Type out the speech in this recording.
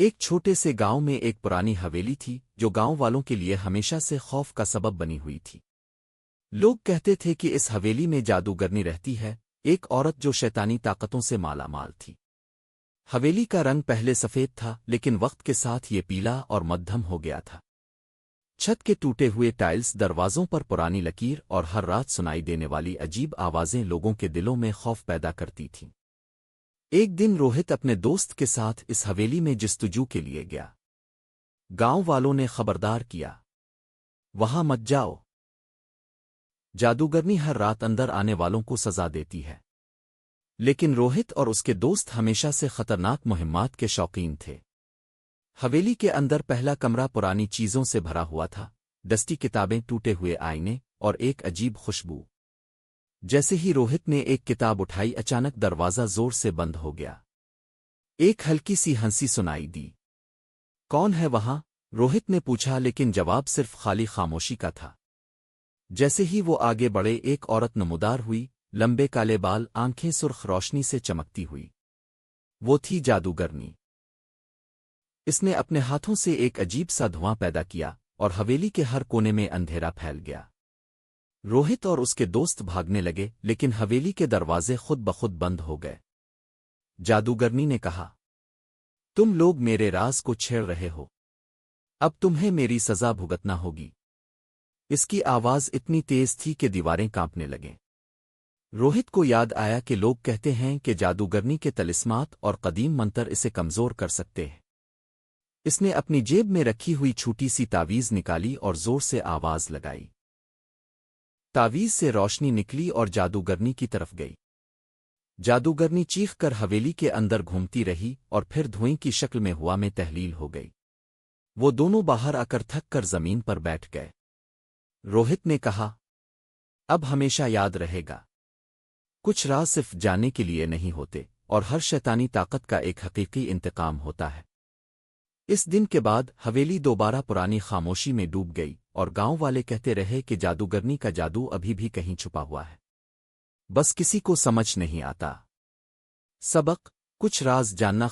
ایک چھوٹے سے گاؤں میں ایک پرانی حویلی تھی جو گاؤں والوں کے لیے ہمیشہ سے خوف کا سبب بنی ہوئی تھی۔ لوگ کہتے تھے کہ اس حویلی میں جادوگرنی رہتی ہے، ایک عورت جو شیطانی طاقتوں سے مالا مال تھی۔ حویلی کا رنگ پہلے سفید تھا لیکن وقت کے ساتھ یہ پیلا اور مدھم ہو گیا تھا۔ چھت کے ٹوٹے ہوئے ٹائلز، دروازوں پر پرانی لکیر اور ہر رات سنائی دینے والی عجیب آوازیں لوگوں کے دلوں میں خوف پیدا کرتی تھیں۔ ایک دن روہت اپنے دوست کے ساتھ اس حویلی میں جستجو کے لیے گیا۔ گاؤں والوں نے خبردار کیا، وہاں مت جاؤ، جادوگرنی ہر رات اندر آنے والوں کو سزا دیتی ہے۔ لیکن روہت اور اس کے دوست ہمیشہ سے خطرناک مہمات کے شوقین تھے۔ حویلی کے اندر پہلا کمرہ پرانی چیزوں سے بھرا ہوا تھا، دستی کتابیں، ٹوٹے ہوئے آئینے اور ایک عجیب خوشبو۔ جیسے ہی روہت نے ایک کتاب اٹھائی، اچانک دروازہ زور سے بند ہو گیا۔ ایک ہلکی سی ہنسی سنائی دی۔ کون ہے وہاں؟ روہت نے پوچھا، لیکن جواب صرف خالی خاموشی کا تھا۔ جیسے ہی وہ آگے بڑھے، ایک عورت نمودار ہوئی، لمبے کالے بال، آنکھیں سرخ روشنی سے چمکتی ہوئی۔ وہ تھی جادوگرنی۔ اس نے اپنے ہاتھوں سے ایک عجیب سا دھواں پیدا کیا اور حویلی کے ہر کونے میں اندھیرا پھیل گیا۔ روہت اور اس کے دوست بھاگنے لگے، لیکن حویلی کے دروازے خود بخود بند ہو گئے۔ جادوگرنی نے کہا، تم لوگ میرے راز کو چھیڑ رہے ہو، اب تمہیں میری سزا بھگتنا ہوگی۔ اس کی آواز اتنی تیز تھی کہ دیواریں کانپنے لگیں۔ روہت کو یاد آیا کہ لوگ کہتے ہیں کہ جادوگرنی کے طلسمات اور قدیم منتر اسے کمزور کر سکتے ہیں۔ اس نے اپنی جیب میں رکھی ہوئی چھوٹی سی تعویذ نکالی اور زور سے آواز لگائی۔ تعویذ سے روشنی نکلی اور جادوگرنی کی طرف گئی۔ جادوگرنی چیخ کر حویلی کے اندر گھومتی رہی اور پھر دھوئیں کی شکل میں ہوا میں تحلیل ہو گئی۔ وہ دونوں باہر آ کر تھک کر زمین پر بیٹھ گئے۔ روہت نے کہا، اب ہمیشہ یاد رہے گا، کچھ راز صرف جانے کے لیے نہیں ہوتے، اور ہر شیطانی طاقت کا ایک حقیقی انتقام ہوتا ہے۔ اس دن کے بعد حویلی دوبارہ پرانی خاموشی میں ڈوب گئی، اور گاؤں والے کہتے رہے کہ جادوگرنی کا جادو ابھی بھی کہیں چھپا ہوا ہے، بس کسی کو سمجھ نہیں آتا۔ سبق: کچھ راز جاننا